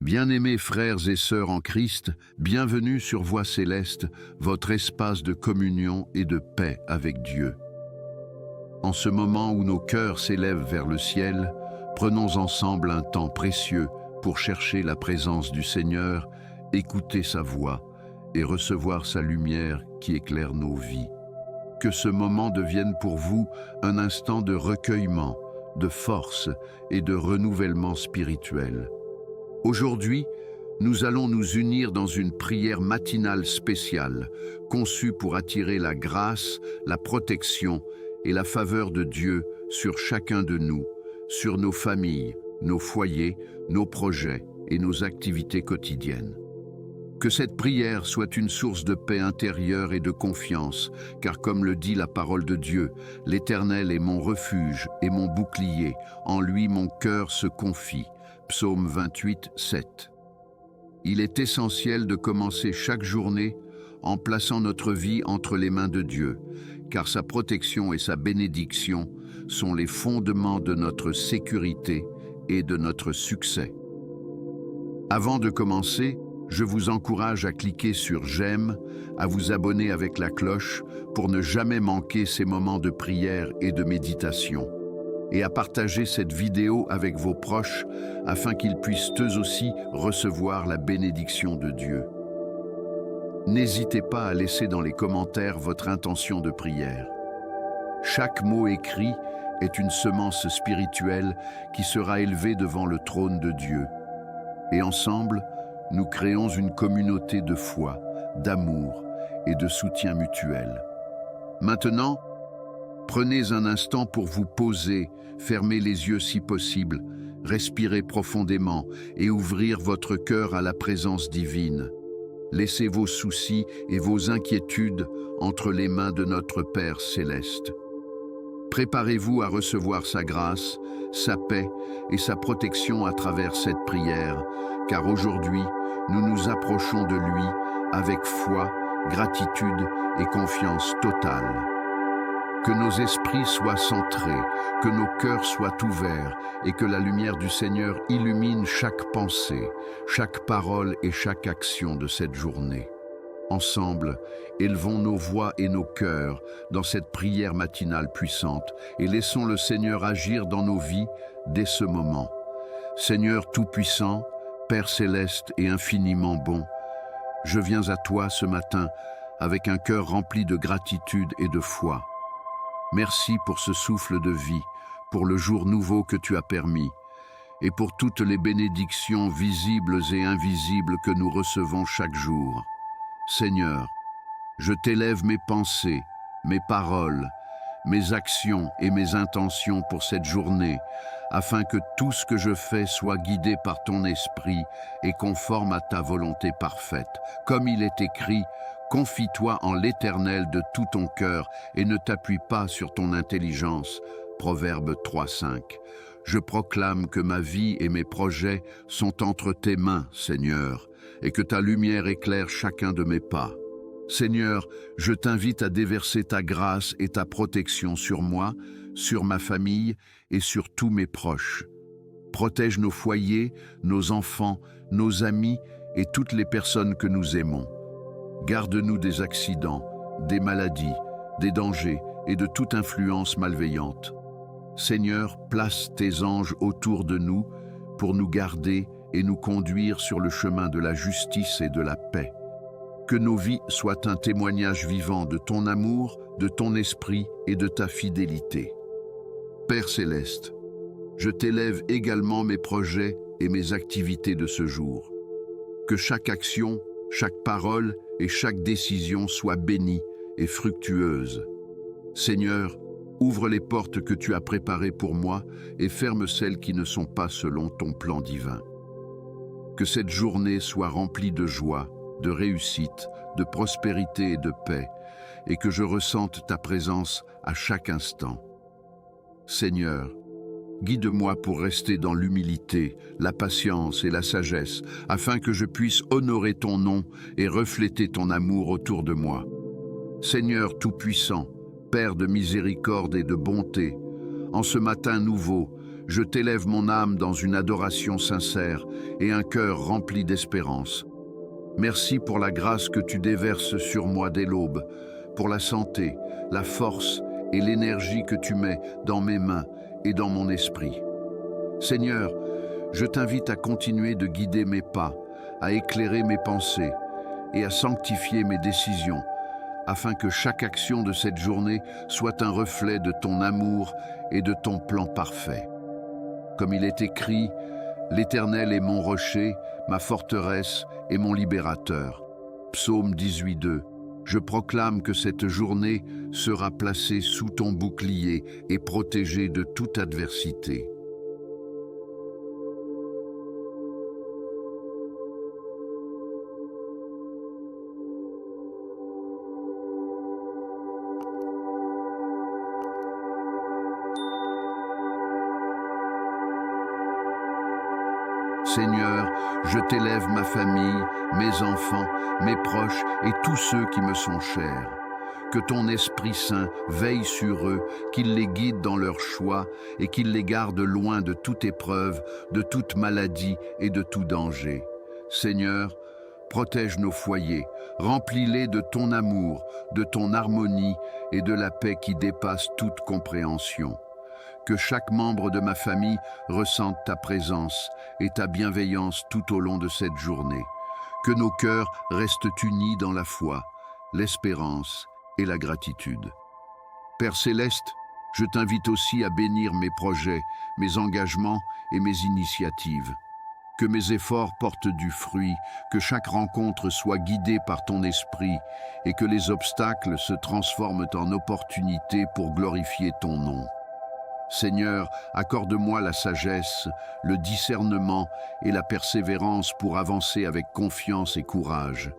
Bien-aimés frères et sœurs en Christ, bienvenue sur Voix Céleste, votre espace de communion et de paix avec Dieu. En ce moment où nos cœurs s'élèvent vers le ciel, prenons ensemble un temps précieux pour chercher la présence du Seigneur, écouter sa voix et recevoir sa lumière qui éclaire nos vies. Que ce moment devienne pour vous un instant de recueillement, de force et de renouvellement spirituel. Aujourd'hui, nous allons nous unir dans une prière matinale spéciale, conçue pour attirer la grâce, la protection et la faveur de Dieu sur chacun de nous, sur nos familles, nos foyers, nos projets et nos activités quotidiennes. Que cette prière soit une source de paix intérieure et de confiance, car comme le dit la parole de Dieu, l'Éternel est mon refuge et mon bouclier, en lui mon cœur se confie. Psaume 28, 7. Il est essentiel de commencer chaque journée en plaçant notre vie entre les mains de Dieu, car sa protection et sa bénédiction sont les fondements de notre sécurité et de notre succès. Avant de commencer, je vous encourage à cliquer sur j'aime, à vous abonner avec la cloche pour ne jamais manquer ces moments de prière et de méditation, et à partager cette vidéo avec vos proches afin qu'ils puissent eux aussi recevoir la bénédiction de Dieu. N'hésitez pas à laisser dans les commentaires votre intention de prière. Chaque mot écrit est une semence spirituelle qui sera élevée devant le trône de Dieu. Et ensemble, nous créons une communauté de foi, d'amour et de soutien mutuel. Maintenant, prenez un instant pour vous poser, fermez les yeux si possible, respirez profondément et ouvrir votre cœur à la présence divine. Laissez vos soucis et vos inquiétudes entre les mains de notre Père céleste. Préparez-vous à recevoir sa grâce, sa paix et sa protection à travers cette prière, car aujourd'hui, nous nous approchons de lui avec foi, gratitude et confiance totale. Que nos esprits soient centrés, que nos cœurs soient ouverts et que la lumière du Seigneur illumine chaque pensée, chaque parole et chaque action de cette journée. Ensemble, élevons nos voix et nos cœurs dans cette prière matinale puissante et laissons le Seigneur agir dans nos vies dès ce moment. Seigneur Tout-Puissant, Père Céleste et infiniment bon, je viens à toi ce matin avec un cœur rempli de gratitude et de foi. Merci pour ce souffle de vie, pour le jour nouveau que tu as permis, et pour toutes les bénédictions visibles et invisibles que nous recevons chaque jour. Seigneur, je t'élève mes pensées, mes paroles, mes actions et mes intentions pour cette journée, afin que tout ce que je fais soit guidé par ton esprit et conforme à ta volonté parfaite. Comme il est écrit, confie-toi en l'Éternel de tout ton cœur et ne t'appuie pas sur ton intelligence. Proverbe 3:5. Je proclame que ma vie et mes projets sont entre tes mains, Seigneur, et que ta lumière éclaire chacun de mes pas. Seigneur, je t'invite à déverser ta grâce et ta protection sur moi, sur ma famille et sur tous mes proches. Protège nos foyers, nos enfants, nos amis et toutes les personnes que nous aimons. Garde-nous des accidents, des maladies, des dangers et de toute influence malveillante. Seigneur, place tes anges autour de nous pour nous garder et nous conduire sur le chemin de la justice et de la paix. Que nos vies soient un témoignage vivant de ton amour, de ton esprit et de ta fidélité. Père Céleste, je t'élève également mes projets et mes activités de ce jour. Que chaque action, chaque parole et chaque décision soit bénie et fructueuse. Seigneur, ouvre les portes que tu as préparées pour moi et ferme celles qui ne sont pas selon ton plan divin. Que cette journée soit remplie de joie, de réussite, de prospérité et de paix, et que je ressente ta présence à chaque instant. Seigneur, guide-moi pour rester dans l'humilité, la patience et la sagesse, afin que je puisse honorer ton nom et refléter ton amour autour de moi. Seigneur Tout-Puissant, Père de miséricorde et de bonté, en ce matin nouveau, je t'élève mon âme dans une adoration sincère et un cœur rempli d'espérance. Merci pour la grâce que tu déverses sur moi dès l'aube, pour la santé, la force et l'énergie que tu mets dans mes mains et dans mon esprit. Seigneur, je t'invite à continuer de guider mes pas, à éclairer mes pensées et à sanctifier mes décisions, afin que chaque action de cette journée soit un reflet de ton amour et de ton plan parfait. Comme il est écrit, l'Éternel est mon rocher, ma forteresse et mon libérateur. Psaume 18:2. Je proclame que cette journée sera placée sous ton bouclier et protégée de toute adversité. Seigneur, je t'élève ma famille, mes enfants, mes proches et tous ceux qui me sont chers. Que ton Esprit Saint veille sur eux, qu'il les guide dans leurs choix et qu'il les garde loin de toute épreuve, de toute maladie et de tout danger. Seigneur, protège nos foyers, remplis-les de ton amour, de ton harmonie et de la paix qui dépasse toute compréhension. Que chaque membre de ma famille ressente ta présence et ta bienveillance tout au long de cette journée. Que nos cœurs restent unis dans la foi, l'espérance et la gratitude. Père Céleste, je t'invite aussi à bénir mes projets, mes engagements et mes initiatives. Que mes efforts portent du fruit, que chaque rencontre soit guidée par ton esprit et que les obstacles se transforment en opportunités pour glorifier ton nom. Seigneur, accorde-moi la sagesse, le discernement et la persévérance pour avancer avec confiance et courage.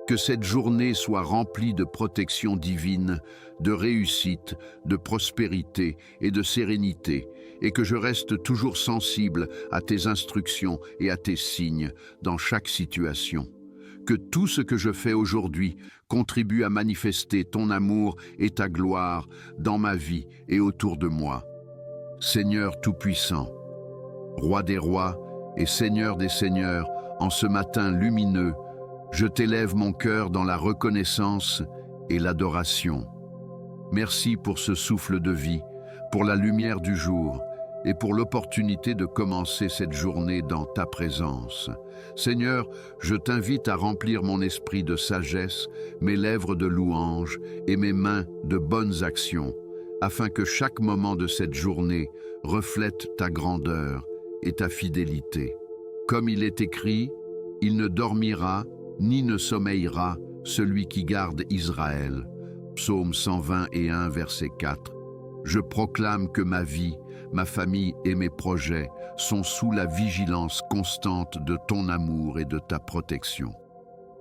Que cette journée soit remplie de protection divine, de réussite, de prospérité et de sérénité, et que je reste toujours sensible à tes instructions et à tes signes dans chaque situation. Que tout ce que je fais aujourd'hui contribue à manifester ton amour et ta gloire dans ma vie et autour de moi. Seigneur Tout-Puissant, Roi des rois et Seigneur des seigneurs, en ce matin lumineux, je t'élève mon cœur dans la reconnaissance et l'adoration. Merci pour ce souffle de vie, pour la lumière du jour et pour l'opportunité de commencer cette journée dans ta présence. Seigneur, je t'invite à remplir mon esprit de sagesse, mes lèvres de louange et mes mains de bonnes actions, afin que chaque moment de cette journée reflète ta grandeur et ta fidélité. Comme il est écrit, il ne dormira ni ne sommeillera celui qui garde Israël. Psaume 121, verset 4. Je proclame que ma vie, ma famille et mes projets sont sous la vigilance constante de ton amour et de ta protection.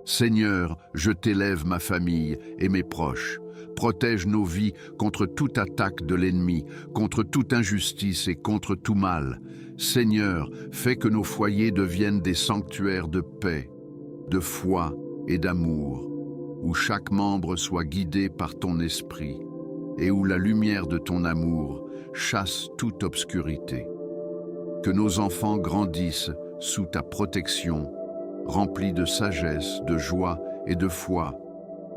Seigneur, je t'élève ma famille et mes proches. Protège nos vies contre toute attaque de l'ennemi, contre toute injustice et contre tout mal. Seigneur, fais que nos foyers deviennent des sanctuaires de paix, de foi et d'amour, où chaque membre soit guidé par ton esprit et où la lumière de ton amour chasse toute obscurité. Que nos enfants grandissent sous ta protection, remplis de sagesse, de joie et de foi,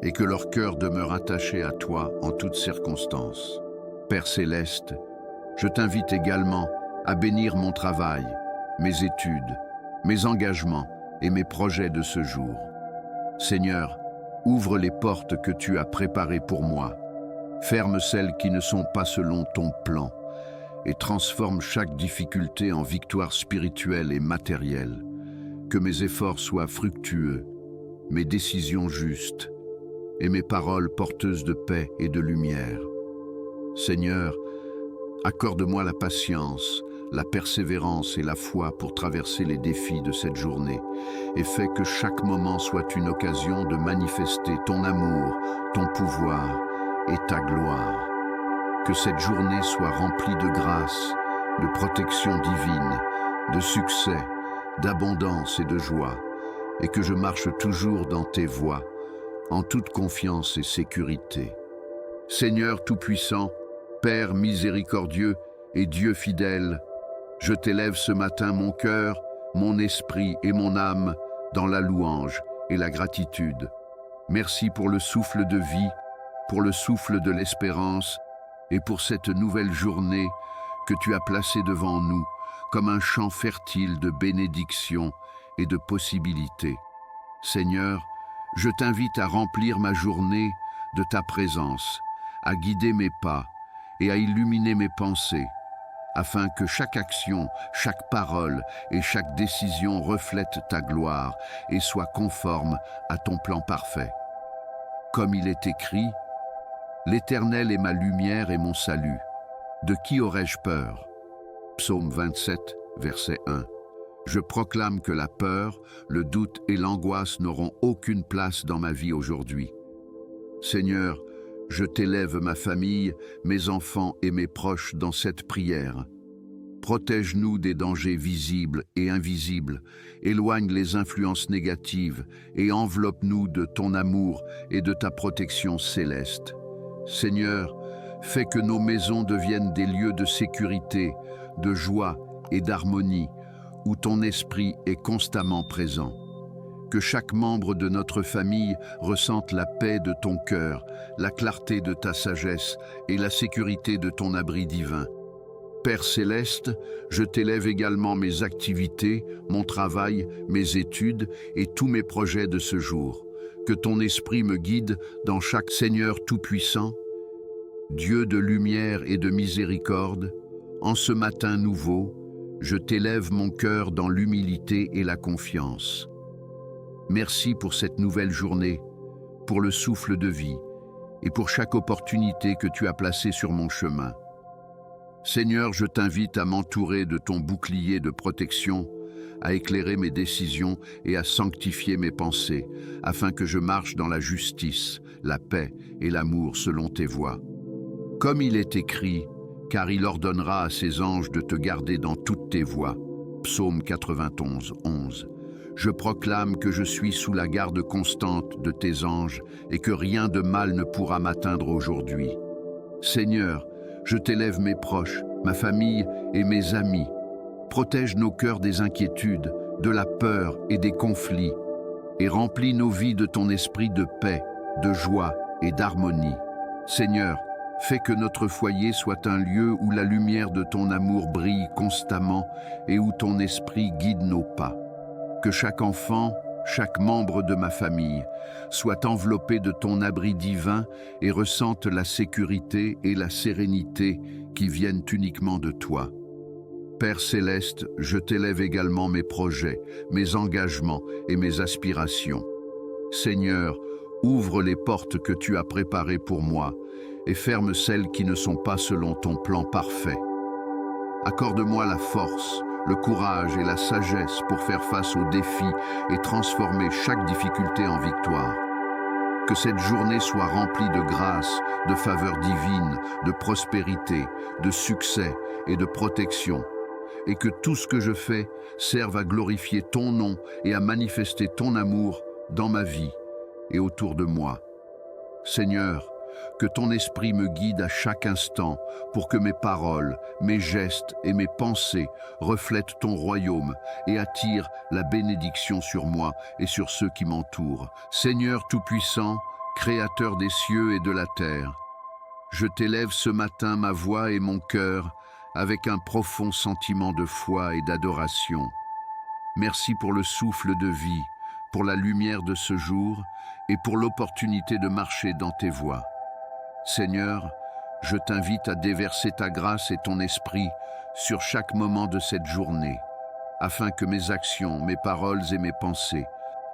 et que leur cœur demeure attaché à toi en toutes circonstances. Père Céleste, je t'invite également à bénir mon travail, mes études, mes engagements et mes projets de ce jour. Seigneur, ouvre les portes que tu as préparées pour moi, ferme celles qui ne sont pas selon ton plan, et transforme chaque difficulté en victoire spirituelle et matérielle. Que mes efforts soient fructueux, mes décisions justes, et mes paroles porteuses de paix et de lumière. Seigneur, accorde-moi la patience, la persévérance et la foi pour traverser les défis de cette journée, et fais que chaque moment soit une occasion de manifester ton amour, ton pouvoir et ta gloire. Que cette journée soit remplie de grâce, de protection divine, de succès, d'abondance et de joie, et que je marche toujours dans tes voies, en toute confiance et sécurité. Seigneur Tout-Puissant, Père miséricordieux et Dieu fidèle, Je t'élève ce matin mon cœur, mon esprit et mon âme dans la louange et la gratitude. Merci pour le souffle de vie, pour le souffle de l'espérance et pour cette nouvelle journée que tu as placée devant nous comme un champ fertile de bénédictions et de possibilités. Seigneur, je t'invite à remplir ma journée de ta présence, à guider mes pas et à illuminer mes pensées, afin que chaque action, chaque parole et chaque décision reflète ta gloire et soit conforme à ton plan parfait. Comme il est écrit, « L'Éternel est ma lumière et mon salut. De qui aurais-je peur ?» Psaume 27, verset 1. Je proclame que la peur, le doute et l'angoisse n'auront aucune place dans ma vie aujourd'hui. Seigneur, je t'élève ma famille, mes enfants et mes proches dans cette prière. Protège-nous des dangers visibles et invisibles, éloigne les influences négatives et enveloppe-nous de ton amour et de ta protection céleste. Seigneur, fais que nos maisons deviennent des lieux de sécurité, de joie et d'harmonie, où ton esprit est constamment présent. Que chaque membre de notre famille ressente la paix de ton cœur, la clarté de ta sagesse et la sécurité de ton abri divin. Père céleste, je t'élève également mes activités, mon travail, mes études et tous mes projets de ce jour. Que ton esprit me guide dans chaque Seigneur tout-puissant, Dieu de lumière et de miséricorde. En ce matin nouveau, je t'élève mon cœur dans l'humilité et la confiance. Merci pour cette nouvelle journée, pour le souffle de vie et pour chaque opportunité que tu as placée sur mon chemin. Seigneur, je t'invite à m'entourer de ton bouclier de protection, à éclairer mes décisions et à sanctifier mes pensées, afin que je marche dans la justice, la paix et l'amour selon tes voies. Comme il est écrit, car il ordonnera à ses anges de te garder dans toutes tes voies. Psaume 91, 11. Je proclame que je suis sous la garde constante de tes anges et que rien de mal ne pourra m'atteindre aujourd'hui. Seigneur, je t'élève mes proches, ma famille et mes amis. Protège nos cœurs des inquiétudes, de la peur et des conflits, et remplis nos vies de ton esprit de paix, de joie et d'harmonie. Seigneur, fais que notre foyer soit un lieu où la lumière de ton amour brille constamment et où ton esprit guide nos pas. Que chaque enfant, chaque membre de ma famille soit enveloppé de ton abri divin et ressente la sécurité et la sérénité qui viennent uniquement de toi. Père céleste, je t'élève également mes projets, mes engagements et mes aspirations. Seigneur, ouvre les portes que tu as préparées pour moi et ferme celles qui ne sont pas selon ton plan parfait. Accorde-moi la force, le courage et la sagesse pour faire face aux défis et transformer chaque difficulté en victoire. Que cette journée soit remplie de grâce, de faveur divine, de prospérité, de succès et de protection, et que tout ce que je fais serve à glorifier ton nom et à manifester ton amour dans ma vie et autour de moi. Seigneur, que ton esprit me guide à chaque instant pour que mes paroles, mes gestes et mes pensées reflètent ton royaume et attirent la bénédiction sur moi et sur ceux qui m'entourent. Seigneur Tout-Puissant, Créateur des cieux et de la terre, je t'élève ce matin ma voix et mon cœur avec un profond sentiment de foi et d'adoration. Merci pour le souffle de vie, pour la lumière de ce jour et pour l'opportunité de marcher dans tes voies. Seigneur, je t'invite à déverser ta grâce et ton esprit sur chaque moment de cette journée, afin que mes actions, mes paroles et mes pensées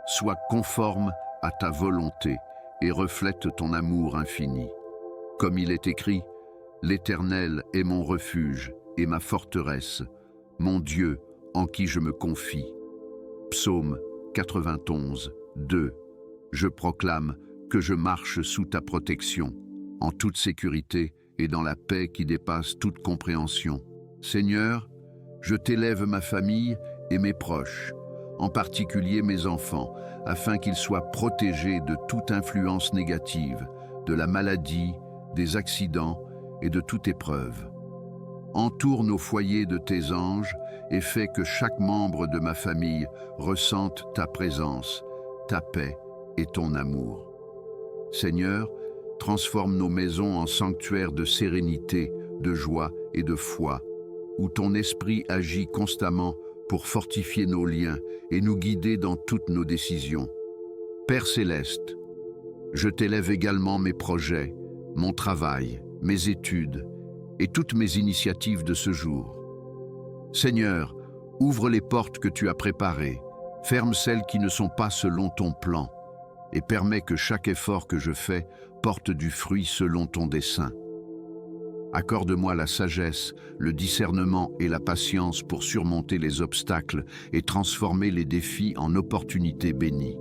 soient conformes à ta volonté et reflètent ton amour infini. Comme il est écrit, « L'Éternel est mon refuge et ma forteresse, mon Dieu en qui je me confie. » Psaume 91, 2. Je proclame que je marche sous ta protection, en toute sécurité et dans la paix qui dépasse toute compréhension. Seigneur, je t'élève ma famille et mes proches, en particulier mes enfants, afin qu'ils soient protégés de toute influence négative, de la maladie, des accidents et de toute épreuve. Entoure nos foyers de tes anges et fais que chaque membre de ma famille ressente ta présence, ta paix et ton amour. Seigneur, transforme nos maisons en sanctuaires de sérénité, de joie et de foi, où ton esprit agit constamment pour fortifier nos liens et nous guider dans toutes nos décisions. Père céleste, je t'élève également mes projets, mon travail, mes études et toutes mes initiatives de ce jour. Seigneur, ouvre les portes que tu as préparées, ferme celles qui ne sont pas selon ton plan et permets que chaque effort que je fais porte du fruit selon ton dessein. Accorde-moi la sagesse, le discernement et la patience pour surmonter les obstacles et transformer les défis en opportunités bénies.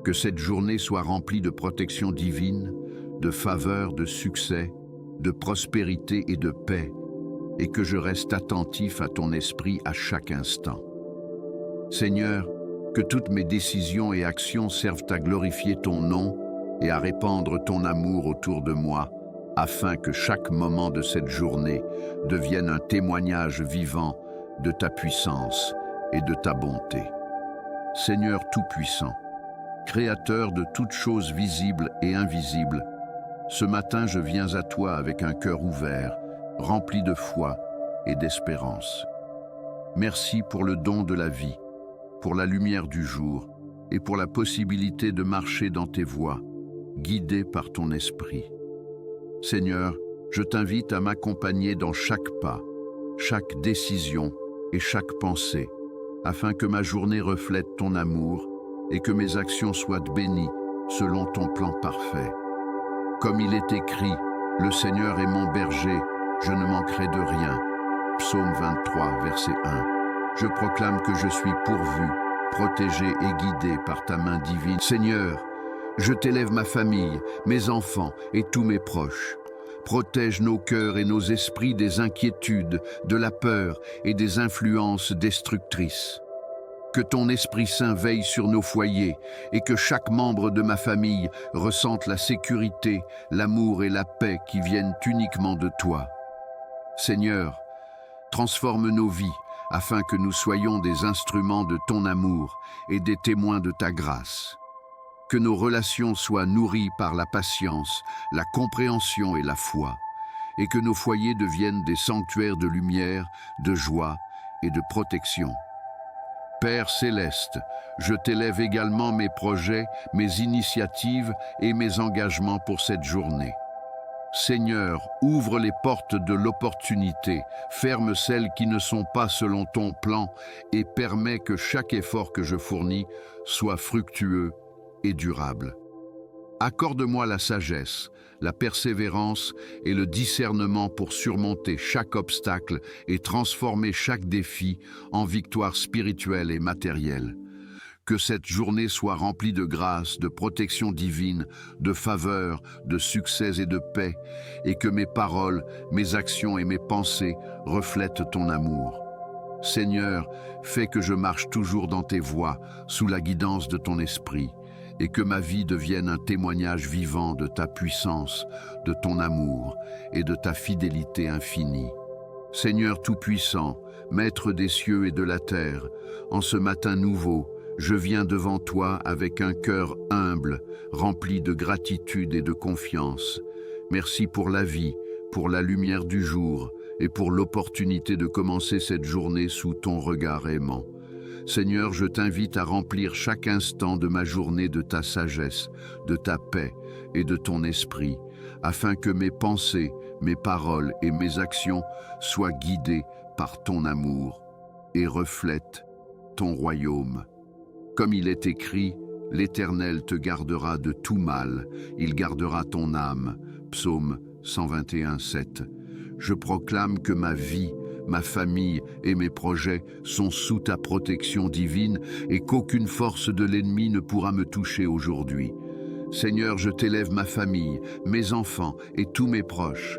Que cette journée soit remplie de protection divine, de faveur, de succès, de prospérité et de paix, et que je reste attentif à ton esprit à chaque instant. Seigneur, que toutes mes décisions et actions servent à glorifier ton nom et à répandre ton amour autour de moi, afin que chaque moment de cette journée devienne un témoignage vivant de ta puissance et de ta bonté. Seigneur Tout-Puissant, Créateur de toutes choses visibles et invisibles, ce matin je viens à toi avec un cœur ouvert, rempli de foi et d'espérance. Merci pour le don de la vie, pour la lumière du jour et pour la possibilité de marcher dans tes voies, guidé par ton esprit. Seigneur, je t'invite à m'accompagner dans chaque pas, chaque décision et chaque pensée, afin que ma journée reflète ton amour et que mes actions soient bénies selon ton plan parfait. Comme il est écrit, le Seigneur est mon berger, je ne manquerai de rien. Psaume 23, verset 1. Je proclame que je suis pourvu, protégé et guidé par ta main divine. Seigneur, je t'élève ma famille, mes enfants et tous mes proches. Protège nos cœurs et nos esprits des inquiétudes, de la peur et des influences destructrices. Que ton Esprit Saint veille sur nos foyers et que chaque membre de ma famille ressente la sécurité, l'amour et la paix qui viennent uniquement de toi. Seigneur, transforme nos vies afin que nous soyons des instruments de ton amour et des témoins de ta grâce. Que nos relations soient nourries par la patience, la compréhension et la foi, et que nos foyers deviennent des sanctuaires de lumière, de joie et de protection. Père céleste, je t'élève également mes projets, mes initiatives et mes engagements pour cette journée. Seigneur, ouvre les portes de l'opportunité, ferme celles qui ne sont pas selon ton plan et permets que chaque effort que je fournis soit fructueux et durable. Accorde-moi la sagesse, la persévérance et le discernement pour surmonter chaque obstacle et transformer chaque défi en victoire spirituelle et matérielle. Que cette journée soit remplie de grâce, de protection divine, de faveur, de succès et de paix, et que mes paroles, mes actions et mes pensées reflètent ton amour. Seigneur, fais que je marche toujours dans tes voies, sous la guidance de ton esprit, et que ma vie devienne un témoignage vivant de ta puissance, de ton amour et de ta fidélité infinie. Seigneur Tout-Puissant, Maître des cieux et de la terre, en ce matin nouveau, je viens devant toi avec un cœur humble, rempli de gratitude et de confiance. Merci pour la vie, pour la lumière du jour et pour l'opportunité de commencer cette journée sous ton regard aimant. Seigneur, je t'invite à remplir chaque instant de ma journée de ta sagesse, de ta paix et de ton esprit, afin que mes pensées, mes paroles et mes actions soient guidées par ton amour et reflètent ton royaume. Comme il est écrit, l'Éternel te gardera de tout mal, il gardera ton âme. Psaume 121, 7. Je proclame que ma vie, ma famille et mes projets sont sous ta protection divine et qu'aucune force de l'ennemi ne pourra me toucher aujourd'hui. Seigneur, je t'élève ma famille, mes enfants et tous mes proches.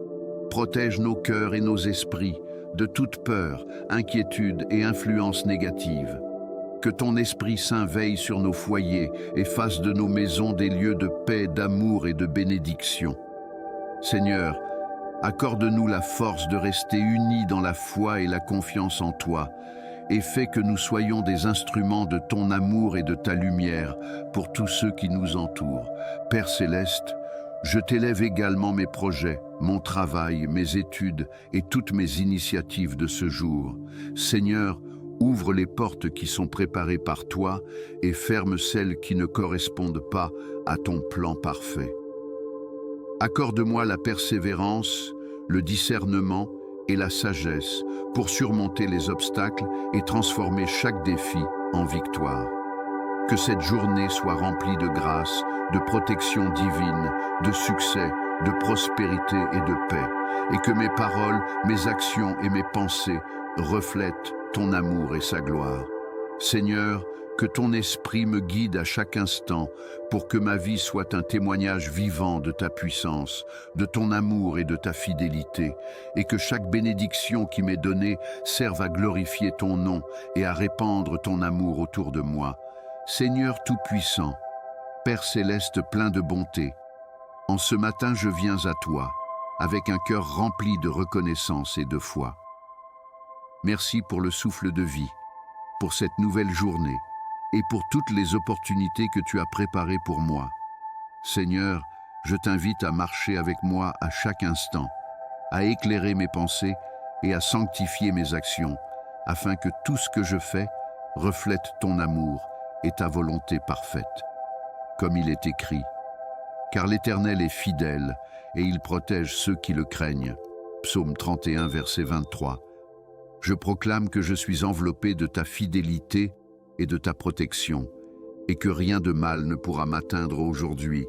Protège nos cœurs et nos esprits de toute peur, inquiétude et influence négative. Que ton Esprit Saint veille sur nos foyers et fasse de nos maisons des lieux de paix, d'amour et de bénédiction. Seigneur, Accorde-nous la force de rester unis dans la foi et la confiance en toi, et fais que nous soyons des instruments de ton amour et de ta lumière pour tous ceux qui nous entourent. Père céleste, je t'élève également mes projets, mon travail, mes études et toutes mes initiatives de ce jour. Seigneur, ouvre les portes qui sont préparées par toi et ferme celles qui ne correspondent pas à ton plan parfait. Accorde-moi la persévérance, le discernement et la sagesse pour surmonter les obstacles et transformer chaque défi en victoire. Que cette journée soit remplie de grâce, de protection divine, de succès, de prospérité et de paix, et que mes paroles, mes actions et mes pensées reflètent ton amour et sa gloire. Seigneur, que ton esprit me guide à chaque instant pour que ma vie soit un témoignage vivant de ta puissance, de ton amour et de ta fidélité, et que chaque bénédiction qui m'est donnée serve à glorifier ton nom et à répandre ton amour autour de moi. Seigneur Tout-Puissant, Père Céleste plein de bonté, en ce matin je viens à toi, avec un cœur rempli de reconnaissance et de foi. Merci pour le souffle de vie, pour cette nouvelle journée, et pour toutes les opportunités que tu as préparées pour moi. Seigneur, je t'invite à marcher avec moi à chaque instant, à éclairer mes pensées et à sanctifier mes actions, afin que tout ce que je fais reflète ton amour et ta volonté parfaite. Comme il est écrit, « Car l'Éternel est fidèle et il protège ceux qui le craignent. » Psaume 31, verset 23. Je proclame que je suis enveloppé de ta fidélité et de ta protection, et que rien de mal ne pourra m'atteindre aujourd'hui.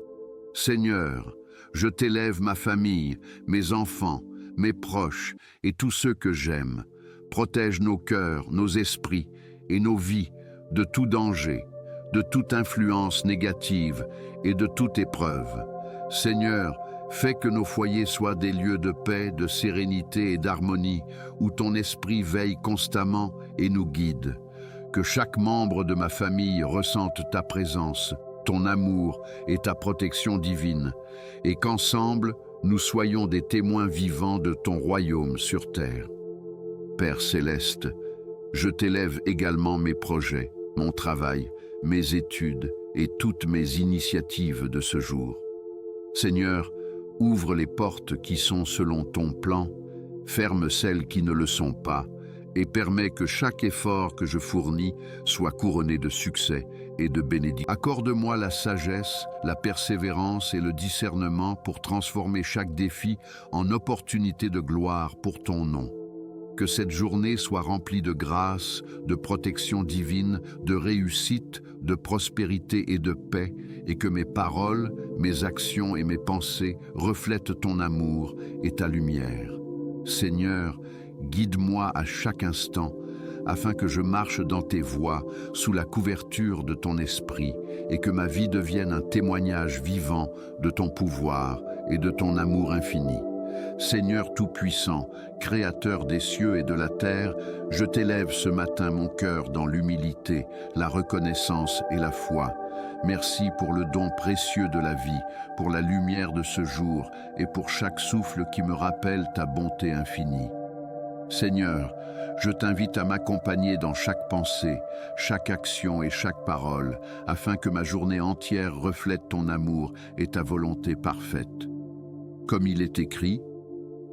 Seigneur, je t'élève ma famille, mes enfants, mes proches et tous ceux que j'aime. Protège nos cœurs, nos esprits et nos vies de tout danger, de toute influence négative et de toute épreuve. Seigneur, fais que nos foyers soient des lieux de paix, de sérénité et d'harmonie, où ton esprit veille constamment et nous guide. Que chaque membre de ma famille ressente ta présence, ton amour et ta protection divine, et qu'ensemble, nous soyons des témoins vivants de ton royaume sur terre. Père céleste, je t'élève également mes projets, mon travail, mes études et toutes mes initiatives de ce jour. Seigneur, ouvre les portes qui sont selon ton plan, ferme celles qui ne le sont pas, et permets que chaque effort que je fournis soit couronné de succès et de bénédiction. Accorde-moi la sagesse, la persévérance et le discernement pour transformer chaque défi en opportunité de gloire pour ton nom. Que cette journée soit remplie de grâce, de protection divine, de réussite, de prospérité et de paix, et que mes paroles, mes actions et mes pensées reflètent ton amour et ta lumière. Seigneur, guide-moi à chaque instant, afin que je marche dans tes voies sous la couverture de ton esprit, et que ma vie devienne un témoignage vivant de ton pouvoir et de ton amour infini. Seigneur Tout-Puissant, Créateur des cieux et de la terre, je t'élève ce matin mon cœur dans l'humilité, la reconnaissance et la foi. Merci pour le don précieux de la vie, pour la lumière de ce jour et pour chaque souffle qui me rappelle ta bonté infinie. Seigneur, je t'invite à m'accompagner dans chaque pensée, chaque action et chaque parole, afin que ma journée entière reflète ton amour et ta volonté parfaite. Comme il est écrit,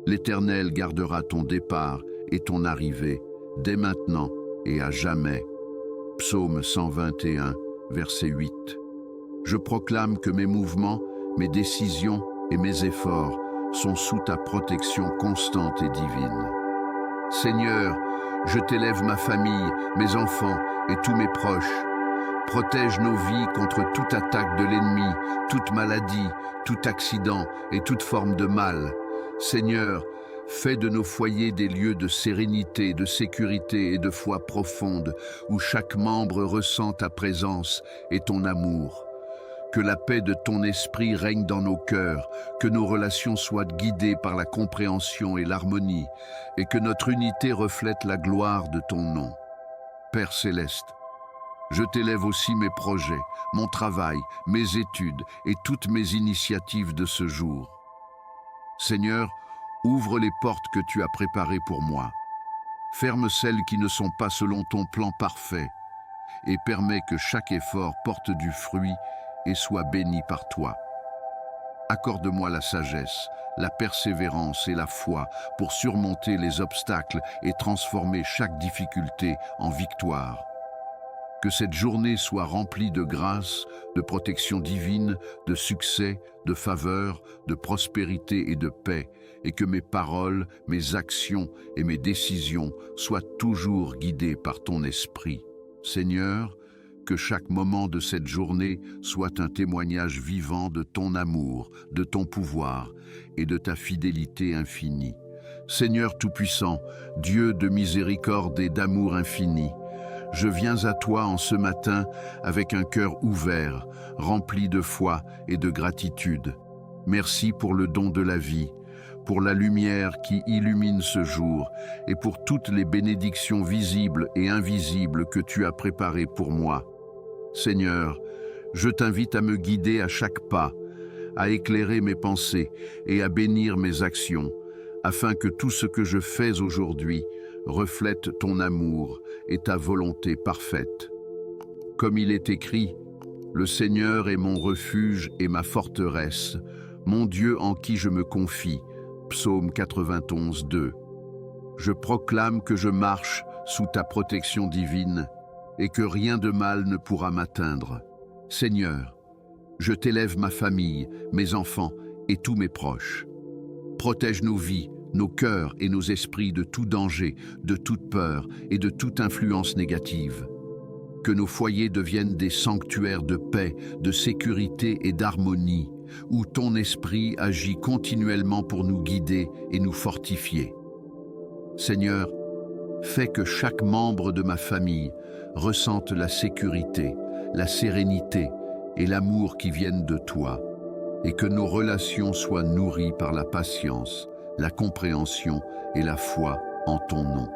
l'Éternel gardera ton départ et ton arrivée, dès maintenant et à jamais. Psaume 121, verset 8. Je proclame que mes mouvements, mes décisions et mes efforts sont sous ta protection constante et divine. Seigneur, je t'élève ma famille, mes enfants et tous mes proches. Protège nos vies contre toute attaque de l'ennemi, toute maladie, tout accident et toute forme de mal. Seigneur, fais de nos foyers des lieux de sérénité, de sécurité et de foi profonde, où chaque membre ressent ta présence et ton amour. Que la paix de ton esprit règne dans nos cœurs, que nos relations soient guidées par la compréhension et l'harmonie, et que notre unité reflète la gloire de ton nom. Père céleste, je t'élève aussi mes projets, mon travail, mes études et toutes mes initiatives de ce jour. Seigneur, Ouvre les portes que tu as préparées pour moi. Ferme celles qui ne sont pas selon ton plan parfait et permets que chaque effort porte du fruit et soit béni par toi. Accorde-moi la sagesse, la persévérance et la foi pour surmonter les obstacles et transformer chaque difficulté en victoire. Que cette journée soit remplie de grâce, de protection divine, de succès, de faveur, de prospérité et de paix, et que mes paroles, mes actions et mes décisions soient toujours guidées par ton esprit. Seigneur, que chaque moment de cette journée soit un témoignage vivant de ton amour, de ton pouvoir et de ta fidélité infinie. Seigneur Tout-Puissant, Dieu de miséricorde et d'amour infini, je viens à toi en ce matin avec un cœur ouvert, rempli de foi et de gratitude. Merci pour le don de la vie, pour la lumière qui illumine ce jour et pour toutes les bénédictions visibles et invisibles que tu as préparées pour moi. Seigneur, je t'invite à me guider à chaque pas, à éclairer mes pensées et à bénir mes actions, afin que tout ce que je fais aujourd'hui reflète ton amour et ta volonté parfaite. Comme il est écrit, « Le Seigneur est mon refuge et ma forteresse, mon Dieu en qui je me confie » Psaume 91, 2. Je proclame que je marche sous ta protection divine et que rien de mal ne pourra m'atteindre. Seigneur, je t'élève ma famille, mes enfants et tous mes proches. Protège nos vies, nos cœurs et nos esprits de tout danger, de toute peur et de toute influence négative. Que nos foyers deviennent des sanctuaires de paix, de sécurité et d'harmonie, où ton esprit agit continuellement pour nous guider et nous fortifier. Seigneur, fais que chaque membre de ma famille ressente la sécurité, la sérénité et l'amour qui viennent de toi, et que nos relations soient nourries par la patience, la compréhension et la foi en ton nom.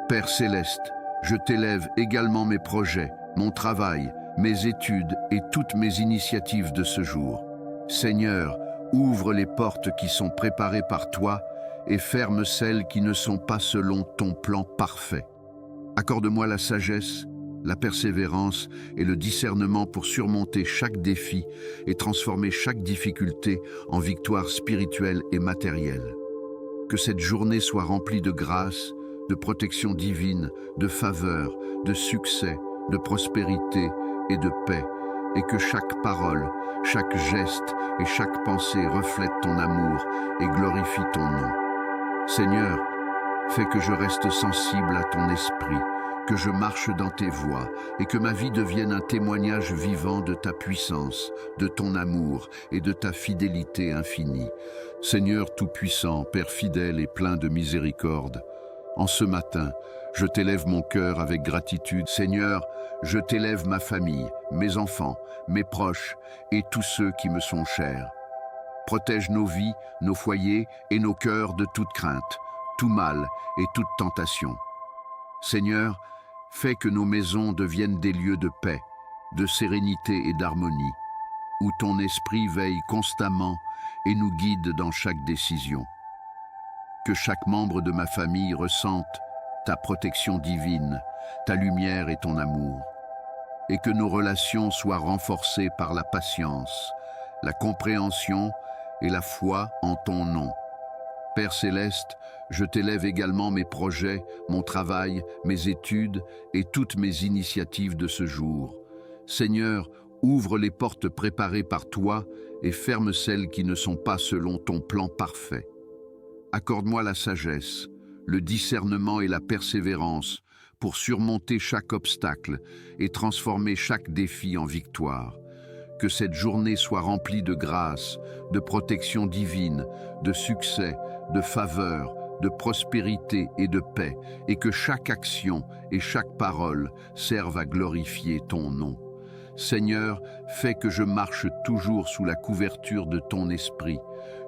Père céleste, je t'élève également mes projets, mon travail, mes études et toutes mes initiatives de ce jour. Seigneur, ouvre les portes qui sont préparées par toi et ferme celles qui ne sont pas selon ton plan parfait. Accorde-moi la sagesse, la persévérance et le discernement pour surmonter chaque défi et transformer chaque difficulté en victoire spirituelle et matérielle. Que cette journée soit remplie de grâce, de protection divine, de faveur, de succès, de prospérité et de paix, et que chaque parole, chaque geste et chaque pensée reflète ton amour et glorifie ton nom. Seigneur, fais que je reste sensible à ton esprit, que je marche dans tes voies et que ma vie devienne un témoignage vivant de ta puissance, de ton amour et de ta fidélité infinie. Seigneur Tout-Puissant, Père fidèle et plein de miséricorde, en ce matin, je t'élève mon cœur avec gratitude. Seigneur, je t'élève ma famille, mes enfants, mes proches et tous ceux qui me sont chers. Protège nos vies, nos foyers et nos cœurs de toute crainte, tout mal et toute tentation. Seigneur, fais que nos maisons deviennent des lieux de paix, de sérénité et d'harmonie, où ton esprit veille constamment et nous guide dans chaque décision. Que chaque membre de ma famille ressente ta protection divine, ta lumière et ton amour, et que nos relations soient renforcées par la patience, la compréhension et la foi en ton nom. Père céleste, je t'élève également mes projets, mon travail, mes études et toutes mes initiatives de ce jour. Seigneur, ouvre les portes préparées par toi et ferme celles qui ne sont pas selon ton plan parfait. Accorde-moi la sagesse, le discernement et la persévérance pour surmonter chaque obstacle et transformer chaque défi en victoire. Que cette journée soit remplie de grâce, de protection divine, de succès, de faveur, de prospérité et de paix, et que chaque action et chaque parole servent à glorifier ton nom. Seigneur, fais que je marche toujours sous la couverture de ton esprit,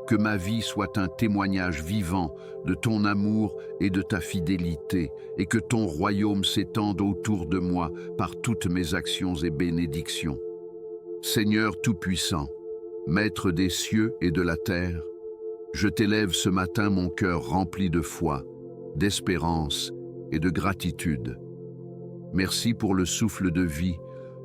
que ma vie soit un témoignage vivant de ton amour et de ta fidélité, et que ton royaume s'étende autour de moi par toutes mes actions et bénédictions. Seigneur Tout-Puissant, Maître des cieux et de la terre, Je t'élève ce matin mon cœur rempli de foi, d'espérance et de gratitude. Merci pour le souffle de vie,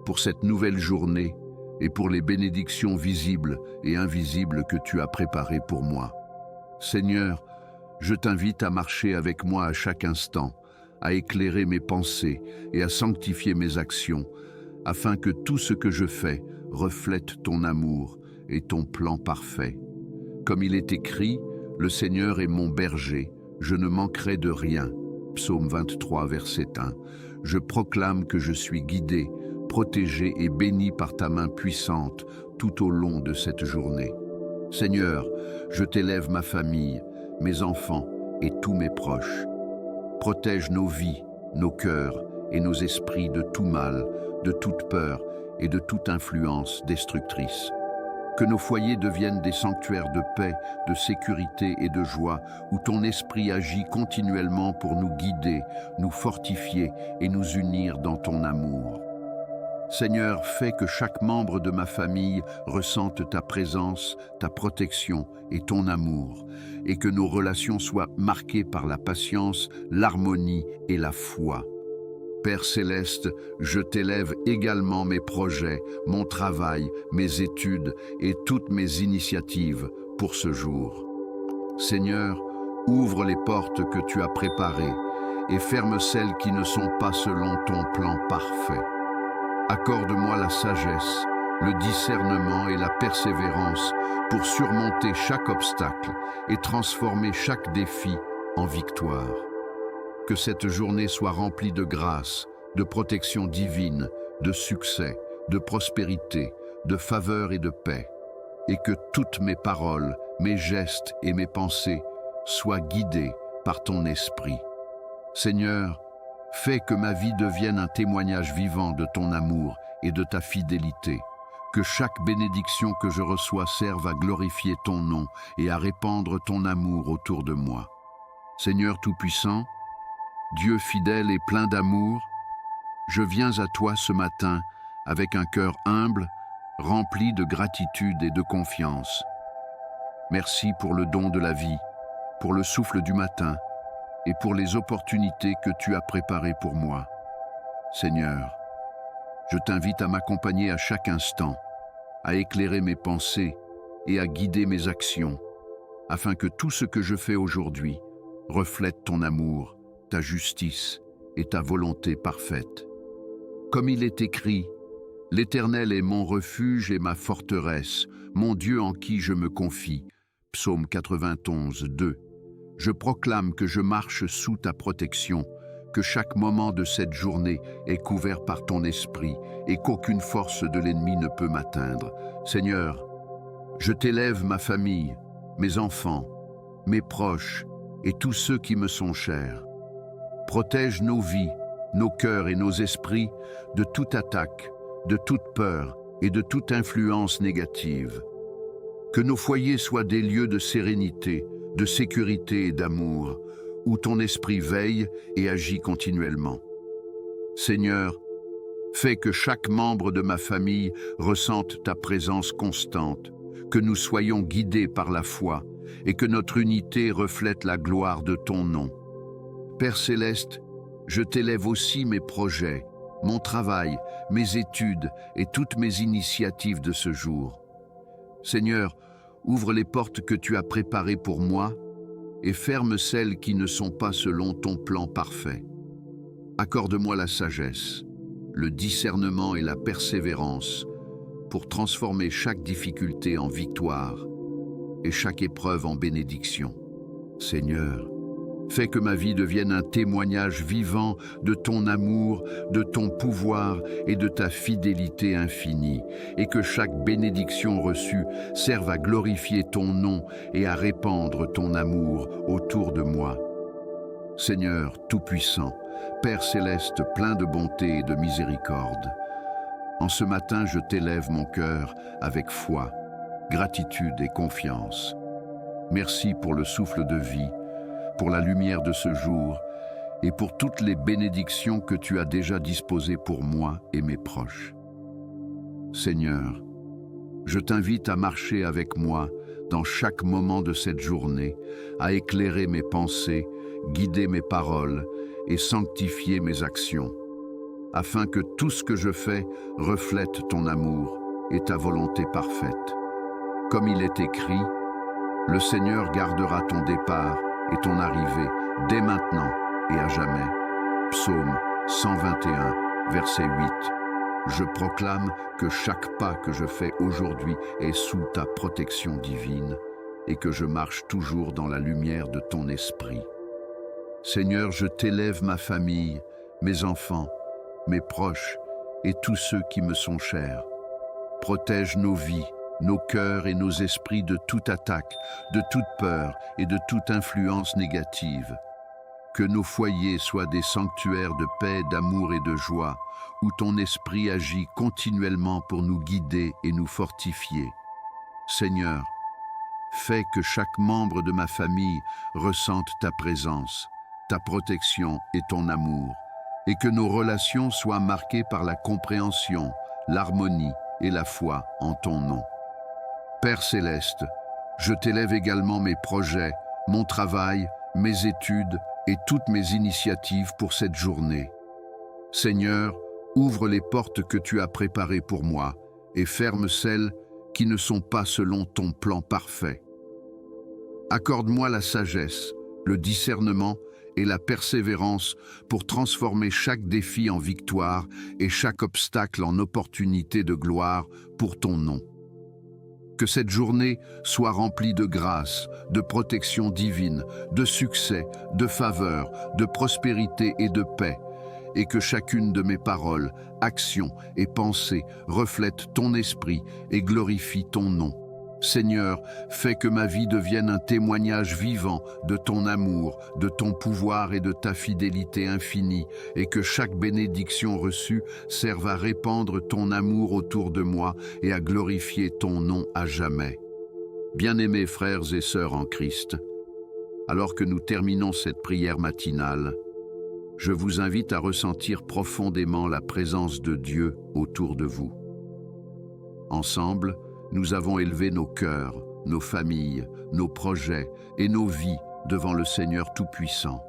pour cette nouvelle journée et pour les bénédictions visibles et invisibles que tu as préparées pour moi. Seigneur, je t'invite à marcher avec moi à chaque instant, à éclairer mes pensées et à sanctifier mes actions, afin que tout ce que je fais reflète ton amour et ton plan parfait. Comme il est écrit, le Seigneur est mon berger, je ne manquerai de rien. Psaume 23, verset 1. Je proclame que je suis guidé, protégé et béni par ta main puissante tout au long de cette journée. Seigneur, je t'élève ma famille, mes enfants et tous mes proches. Protège nos vies, nos cœurs et nos esprits de tout mal, de toute peur et de toute influence destructrice. Que nos foyers deviennent des sanctuaires de paix, de sécurité et de joie, où ton esprit agit continuellement pour nous guider, nous fortifier et nous unir dans ton amour. Seigneur, fais que chaque membre de ma famille ressente ta présence, ta protection et ton amour, et que nos relations soient marquées par la patience, l'harmonie et la foi. Père céleste, je t'élève également mes projets, mon travail, mes études et toutes mes initiatives pour ce jour. Seigneur, ouvre les portes que tu as préparées et ferme celles qui ne sont pas selon ton plan parfait. Accorde-moi la sagesse, le discernement et la persévérance pour surmonter chaque obstacle et transformer chaque défi en victoire. Que cette journée soit remplie de grâce, de protection divine, de succès, de prospérité, de faveur et de paix, et que toutes mes paroles, mes gestes et mes pensées soient guidées par ton esprit. Seigneur, fais que ma vie devienne un témoignage vivant de ton amour et de ta fidélité, que chaque bénédiction que je reçois serve à glorifier ton nom et à répandre ton amour autour de moi. Seigneur Tout-Puissant, Dieu fidèle et plein d'amour, je viens à toi ce matin avec un cœur humble, rempli de gratitude et de confiance. Merci pour le don de la vie, pour le souffle du matin et pour les opportunités que tu as préparées pour moi. Seigneur, je t'invite à m'accompagner à chaque instant, à éclairer mes pensées et à guider mes actions, afin que tout ce que je fais aujourd'hui reflète ton amour, ta justice et ta volonté parfaite. Comme il est écrit, l'Éternel est mon refuge et ma forteresse, mon Dieu en qui je me confie. Psaume 91, 2. Je proclame que je marche sous ta protection, que chaque moment de cette journée est couvert par ton esprit et qu'aucune force de l'ennemi ne peut m'atteindre. Seigneur, je t'élève ma famille, mes enfants, mes proches et tous ceux qui me sont chers. Protège nos vies, nos cœurs et nos esprits de toute attaque, de toute peur et de toute influence négative. Que nos foyers soient des lieux de sérénité, de sécurité et d'amour, où ton esprit veille et agit continuellement. Seigneur, fais que chaque membre de ma famille ressente ta présence constante, que nous soyons guidés par la foi et que notre unité reflète la gloire de ton nom. Père céleste, je t'élève aussi mes projets, mon travail, mes études et toutes mes initiatives de ce jour. Seigneur, ouvre les portes que tu as préparées pour moi et ferme celles qui ne sont pas selon ton plan parfait. Accorde-moi la sagesse, le discernement et la persévérance pour transformer chaque difficulté en victoire et chaque épreuve en bénédiction. Seigneur, fais que ma vie devienne un témoignage vivant de ton amour, de ton pouvoir et de ta fidélité infinie, et que chaque bénédiction reçue serve à glorifier ton nom et à répandre ton amour autour de moi. Seigneur Tout-Puissant, Père céleste plein de bonté et de miséricorde, en ce matin je t'élève mon cœur avec foi, gratitude et confiance. Merci pour le souffle de vie, pour la lumière de ce jour et pour toutes les bénédictions que tu as déjà disposées pour moi et mes proches. Seigneur, je t'invite à marcher avec moi dans chaque moment de cette journée, à éclairer mes pensées, guider mes paroles et sanctifier mes actions, afin que tout ce que je fais reflète ton amour et ta volonté parfaite. Comme il est écrit, le Seigneur gardera ton départ et ton arrivée dès maintenant et à jamais. Psaume 121, verset 8. Je proclame que chaque pas que je fais aujourd'hui est sous ta protection divine et que je marche toujours dans la lumière de ton esprit. Seigneur, je t'élève ma famille, mes enfants, mes proches et tous ceux qui me sont chers. Protège nos vies, nos cœurs et nos esprits de toute attaque, de toute peur et de toute influence négative. Que nos foyers soient des sanctuaires de paix, d'amour et de joie, où ton esprit agit continuellement pour nous guider et nous fortifier. Seigneur, fais que chaque membre de ma famille ressente ta présence, ta protection et ton amour, et que nos relations soient marquées par la compréhension, l'harmonie et la foi en ton nom. Père céleste, je t'élève également mes projets, mon travail, mes études et toutes mes initiatives pour cette journée. Seigneur, ouvre les portes que tu as préparées pour moi et ferme celles qui ne sont pas selon ton plan parfait. Accorde-moi la sagesse, le discernement et la persévérance pour transformer chaque défi en victoire et chaque obstacle en opportunité de gloire pour ton nom. Que cette journée soit remplie de grâce, de protection divine, de succès, de faveur, de prospérité et de paix, et que chacune de mes paroles, actions et pensées reflète ton esprit et glorifie ton nom. Seigneur, fais que ma vie devienne un témoignage vivant de ton amour, de ton pouvoir et de ta fidélité infinie, et que chaque bénédiction reçue serve à répandre ton amour autour de moi et à glorifier ton nom à jamais. Bien-aimés frères et sœurs en Christ, alors que nous terminons cette prière matinale, je vous invite à ressentir profondément la présence de Dieu autour de vous. Ensemble, nous avons élevé nos cœurs, nos familles, nos projets et nos vies devant le Seigneur Tout-Puissant.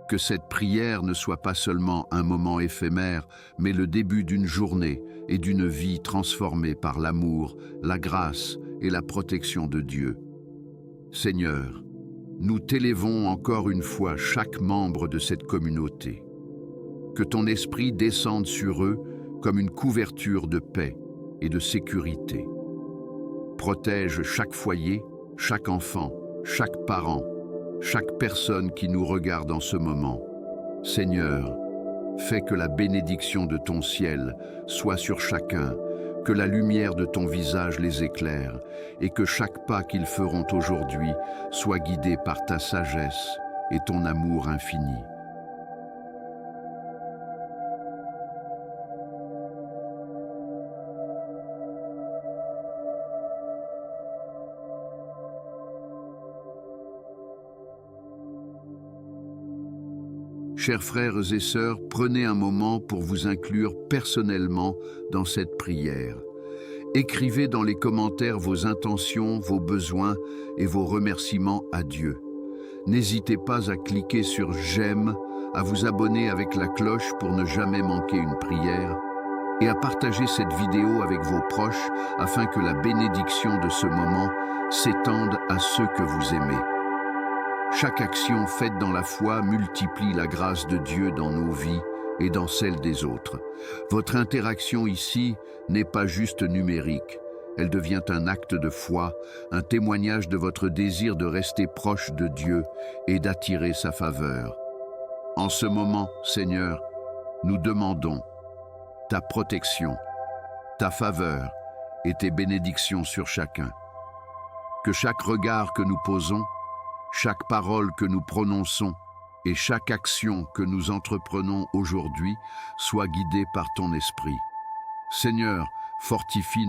Que cette prière ne soit pas seulement un moment éphémère, mais le début d'une journée et d'une vie transformée par l'amour, la grâce et la protection de Dieu. Seigneur, nous t'élèvons encore une fois chaque membre de cette communauté. Que ton esprit descende sur eux comme une couverture de paix et de sécurité. Protège chaque foyer, chaque enfant, chaque parent, chaque personne qui nous regarde en ce moment. Seigneur, fais que la bénédiction de ton ciel soit sur chacun, que la lumière de ton visage les éclaire et que chaque pas qu'ils feront aujourd'hui soit guidé par ta sagesse et ton amour infini. Chers frères et sœurs, prenez un moment pour vous inclure personnellement dans cette prière. Écrivez dans les commentaires vos intentions, vos besoins et vos remerciements à Dieu. N'hésitez pas à cliquer sur « J'aime », à vous abonner avec la cloche pour ne jamais manquer une prière et à partager cette vidéo avec vos proches afin que la bénédiction de ce moment s'étende à ceux que vous aimez. Chaque action faite dans la foi multiplie la grâce de Dieu dans nos vies et dans celles des autres. Votre interaction ici n'est pas juste numérique. Elle devient un acte de foi, un témoignage de votre désir de rester proche de Dieu et d'attirer sa faveur. En ce moment, Seigneur, nous demandons ta protection, ta faveur et tes bénédictions sur chacun. Que chaque regard que nous posons, chaque parole que nous prononçons et chaque action que nous entreprenons aujourd'hui soit guidée par ton esprit. Seigneur, fortifie